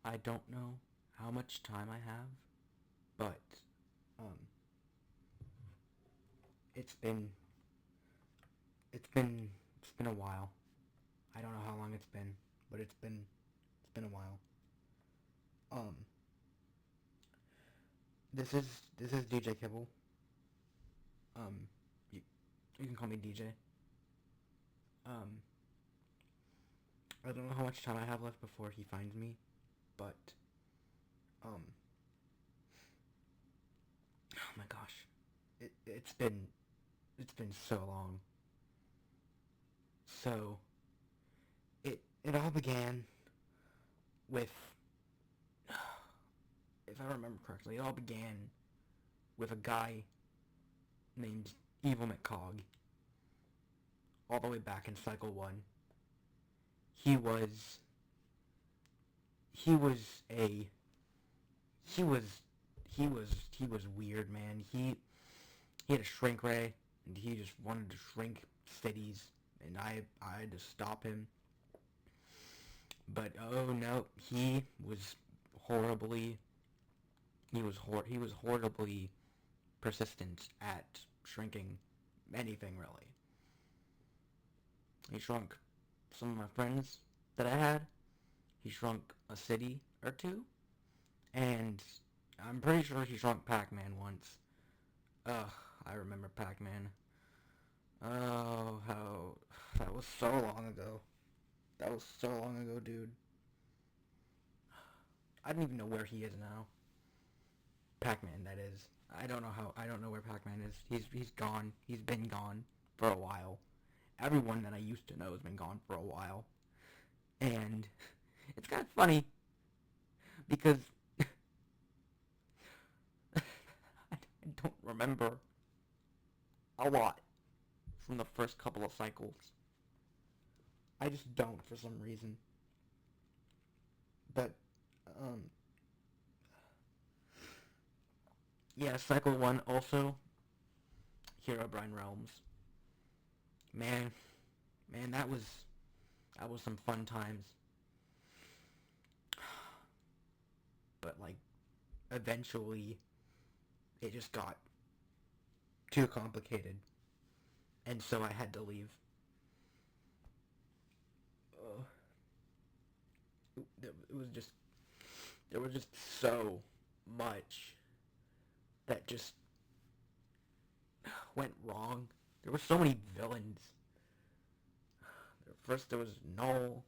I don't know how much time I have, but um, it's been it's been it's been a while. I don't know how long it's been, but it's been a while. Um, this is DJ Kibble. Um, you, you can call me DJ. Um, I don't know how much time I have left before he finds me, but um, oh my gosh, it's been so long. So it all began with, if I remember correctly, it all began with a guy named Evil McCog, all the way back in Cycle 1. He was, he was a, he was, he was weird, man. He had a shrink ray, and he just wanted to shrink cities, and I had to stop him. But oh no, horribly, he was horribly persistent at shrinking anything really. He shrunk some of my friends that I had. He shrunk a city or two, and I'm pretty sure he shrunk Pac-Man once. Ugh, I remember Pac-Man. Oh, how that was so long ago. That was so long ago, dude. I don't even know where he is now. Pac-Man, that is. I don't know where Pac-Man is. He's gone. He's been gone for a while. Everyone that I used to know has been gone for a while. And it's kind of funny because I don't remember a lot from the first couple of cycles. I just don't for some reason. But um yeah, cycle 1 also Herobrine Realms. Man, man, that was some fun times. But like eventually it just got too complicated, and so I had to leave. Uh, it was just there was just so much that just went wrong. There were so many villains. First there was Null,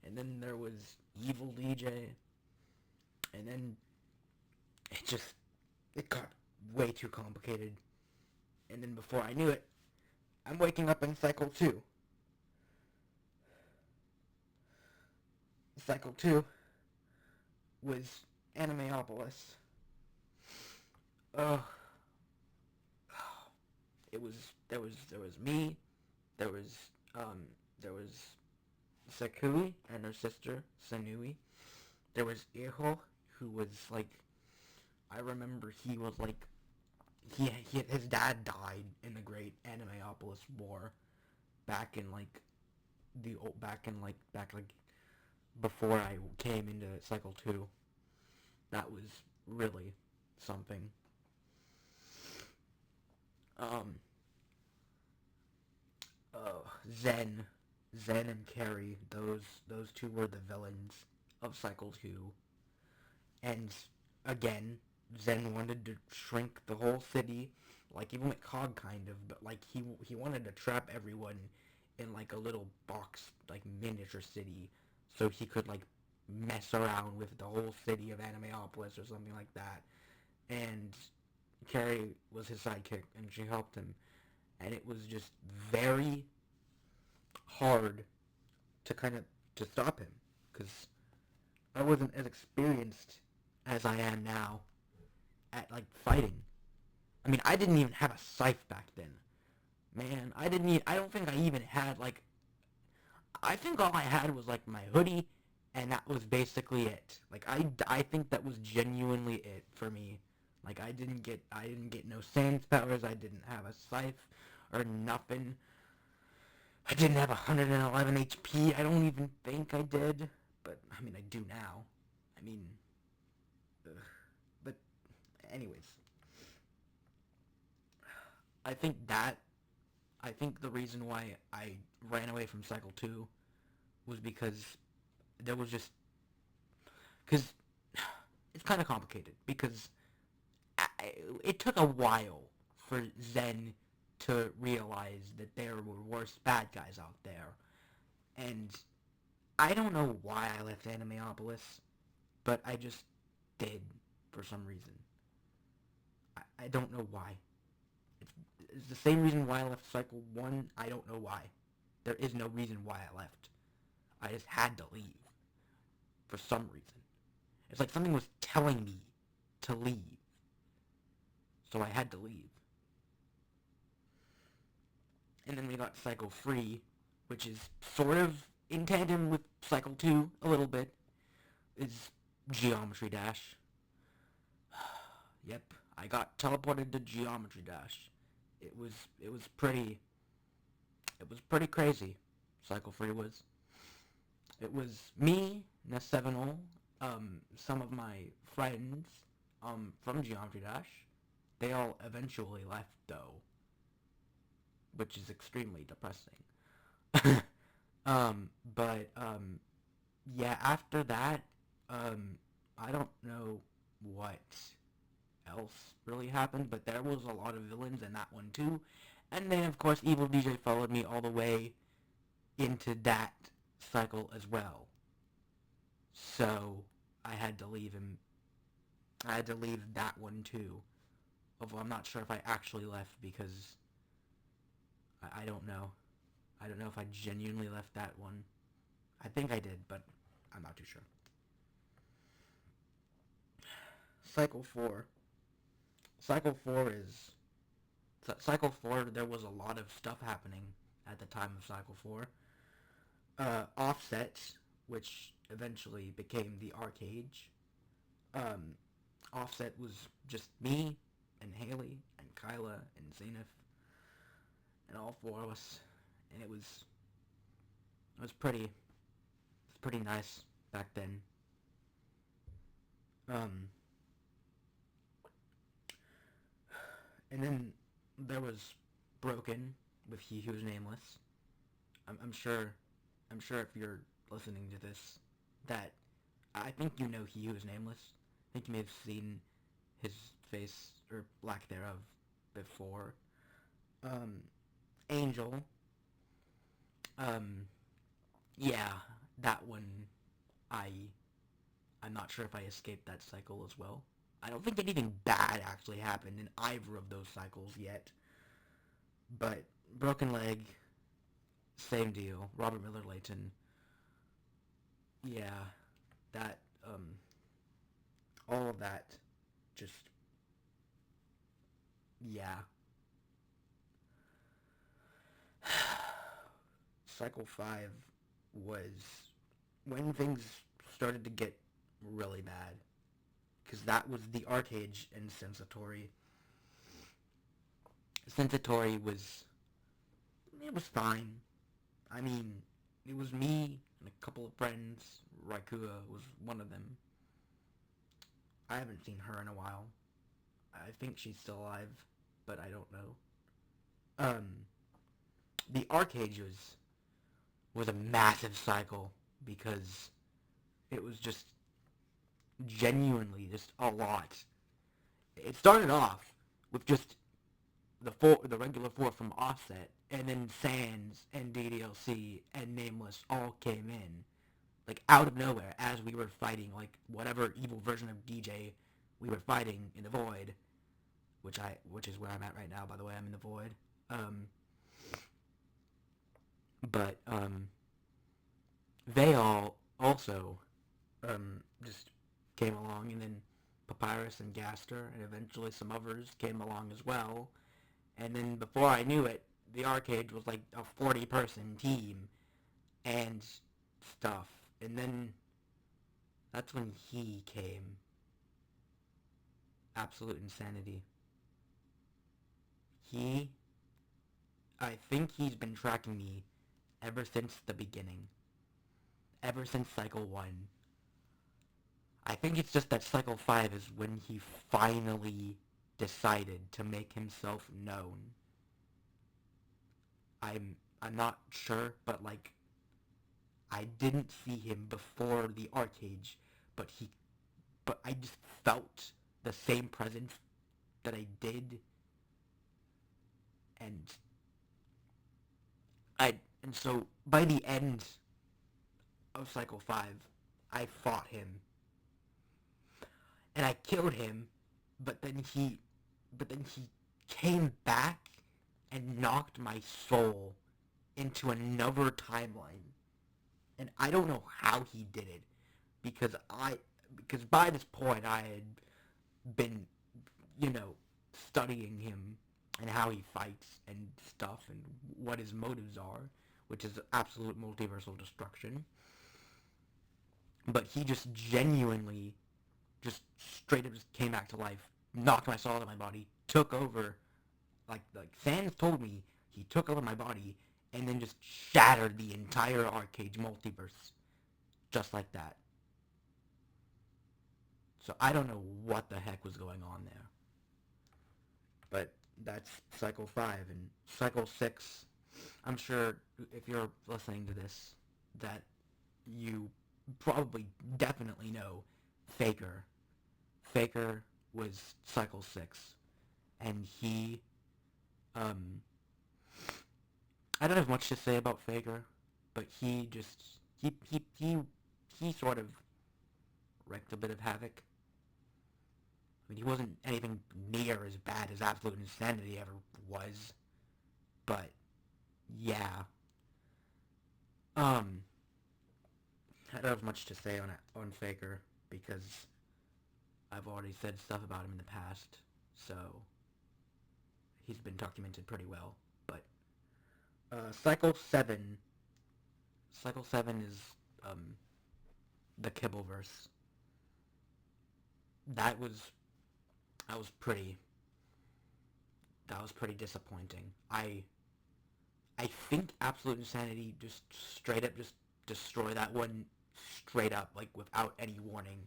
and then there was Evil DJ, and then it got way too complicated. And then before I knew it, I'm waking up in Cycle 2. Cycle 2 was Animeopolis. Ugh. It was there was me, there was um there was Sakui and her sister Sanui. There was Iho, who was like, I remember he was like, his dad died in the Great Animeopolis War back in like back like before I came into Cycle 2. That was really something. Um, Zen, Zen and Carrie, those two were the villains of Cycle 2. And again, Zen wanted to shrink the whole city, like even McCog kind of, but like he wanted to trap everyone in like a little box, like miniature city, so he could like mess around with the whole city of Animeopolis or something like that. And Carrie was his sidekick, and she helped him, and it was just very hard to kind of to stop him because I wasn't as experienced as I am now at like fighting. I mean, I didn't even have a scythe back then. Man, I don't think I even had like, I think all I had was like my hoodie, and that was basically it. Like I think that was genuinely it for me. Like I didn't get no sans powers. I didn't have a scythe or nothing. I didn't have 111 HP. I don't even think I did, but I mean I do now. I mean, but anyways, I think that, I think the reason why I ran away from Cycle 2 was because there was just, because it's kind of complicated, because it took a while for Zen to realize that there were worse bad guys out there, and I don't know why I left Animeopolis, but I just did for some reason. I don't know why. It's the same reason why I left Cycle 1, I don't know why. There is no reason why I left. I just had to leave. For some reason. It's like something was telling me to leave. So I had to leave. And then we got Cycle 3, which is sort of in tandem with Cycle 2 a little bit. It's Geometry Dash. Yep, I got teleported to Geometry Dash. It was pretty crazy. Cycle 3 was. It was me, Nesevenol, some of my friends, from Geometry Dash. They all eventually left, though, which is extremely depressing. Yeah, after that, I don't know what else really happened, but there was a lot of villains in that one too. And then, of course, Evil DJ followed me all the way into that cycle as well. So, I had to leave him. I had to leave that one too. Although I'm not sure if I actually left because I don't know. I don't know if I genuinely left that one. I think I did, but I'm not too sure. Cycle 4. Cycle 4 is... Cycle 4, there was a lot of stuff happening at the time of Cycle 4. Offset, which eventually became the Arcade. Offset was just me, and Haley, and Kyla, and Zenith, and all four of us, and it was pretty nice back then. And then there was Broken with He Who's Nameless. I'm sure if you're listening to this, that I think you know He Who's Nameless. I think you may have seen his face, or lack thereof, before. Angel. Yeah, that one, I'm not sure if I escaped that cycle as well. I don't think anything bad actually happened in either of those cycles yet. But Broken Leg, same deal. Robert Miller Layton. Yeah, that, all of that, just, yeah. Cycle 5 was when things started to get really bad. Because that was the Arcade and Sensatori. Sensatori was... it was fine. I mean, it was me and a couple of friends. Raikua was one of them. I haven't seen her in a while. I think she's still alive, but I don't know. The Arcade was a massive cycle because it was just genuinely just a lot. It started off with just the regular four from Offset, and then Sans and DDLC and Nameless all came in, like out of nowhere, as we were fighting like whatever evil version of DJ we were fighting in the Void, which is where I'm at right now, by the way. I'm in the Void. They all also just came along, and then Papyrus and Gaster, and eventually some others came along as well. And then before I knew it, the Arcade was like a 40-person team and stuff. And then that's when he came. Absolute insanity. I think he's been tracking me ever since the beginning. Ever since Cycle 1. I think it's just that Cycle 5 is when he finally decided to make himself known. I'm not sure, but like, I didn't see him before the arcade, but I just felt the same presence that I did, and and so by the end of Cycle 5, I fought him, and I killed him, but then he came back and knocked my soul into another timeline. And I don't know how he did it, because by this point I had been, studying him and how he fights and stuff and what his motives are, which is absolute multiversal destruction. But he just genuinely, just straight up just came back to life, knocked my soul out of my body, took over, like Sans told me, he took over my body, and then just shattered the entire arcade multiverse, just like that. So I don't know what the heck was going on there. But that's Cycle 5, and Cycle 6, I'm sure if you're listening to this, that you probably definitely know Faker. Faker was Cycle 6, and he, I don't have much to say about Faker, but he sort of wreaked a bit of havoc. I mean, he wasn't anything near as bad as Absolute Insanity ever was, but yeah. I don't have much to say on Faker, because I've already said stuff about him in the past, so he's been documented pretty well. But Cycle 7 is the Kibbleverse. That was pretty disappointing. I think Absolute Insanity just straight up just destroy that one straight up, like without any warning,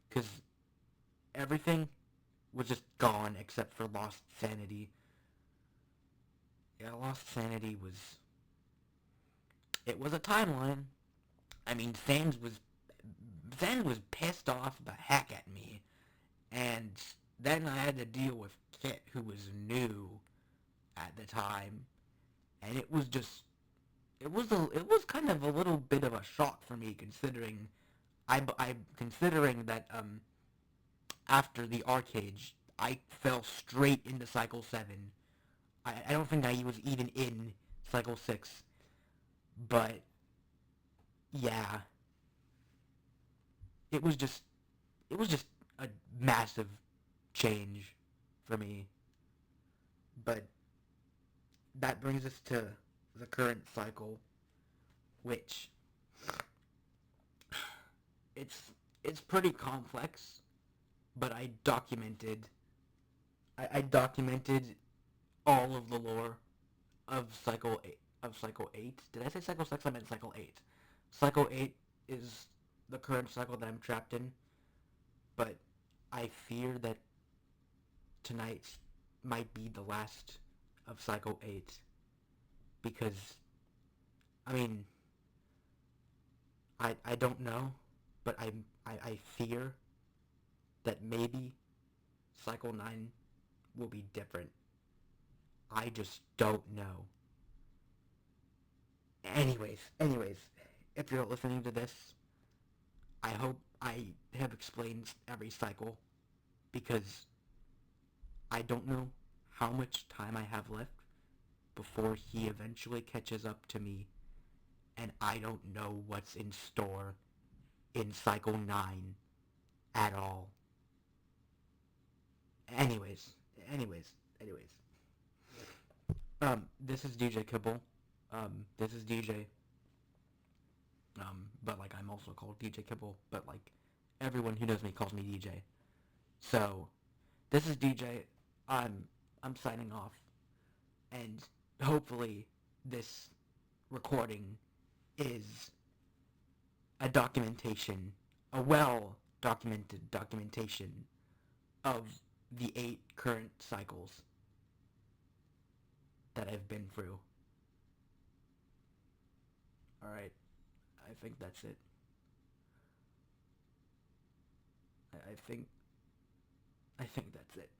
because everything was just gone except for Lost Sanity. Yeah, Lost Sanity was a timeline. I mean, Sans was pissed off the heck at me, and then I had to deal with Kit, who was new at the time, and it was kind of a little bit of a shock for me, considering considering that after the arcade I fell straight into Cycle 7. I don't think I was even in Cycle 6, but yeah, it was just a massive change for me. But that brings us to the current cycle, which it's pretty complex, but I documented all of the lore of Cycle 8. Did I say Cycle 6? I meant Cycle 8. Cycle 8 is the current cycle that I'm trapped in, but I fear that tonight might be the last of Cycle 8, because, I mean, I don't know, but I fear that maybe Cycle 9 will be different. I just don't know. Anyways, if you're listening to this, I hope I have explained every cycle, because I don't know how much time I have left before he eventually catches up to me, and I don't know what's in store in Cycle 9 at all. Anyways. This is DJKIBBLE. This is DJ. But like, I'm also called DJKIBBLE, but like, everyone who knows me calls me DJ. So, this is DJ. I'm signing off, and hopefully this recording is a documentation, a well documentation of the 8 current cycles that I've been through. Alright, I think that's it. I think that's it.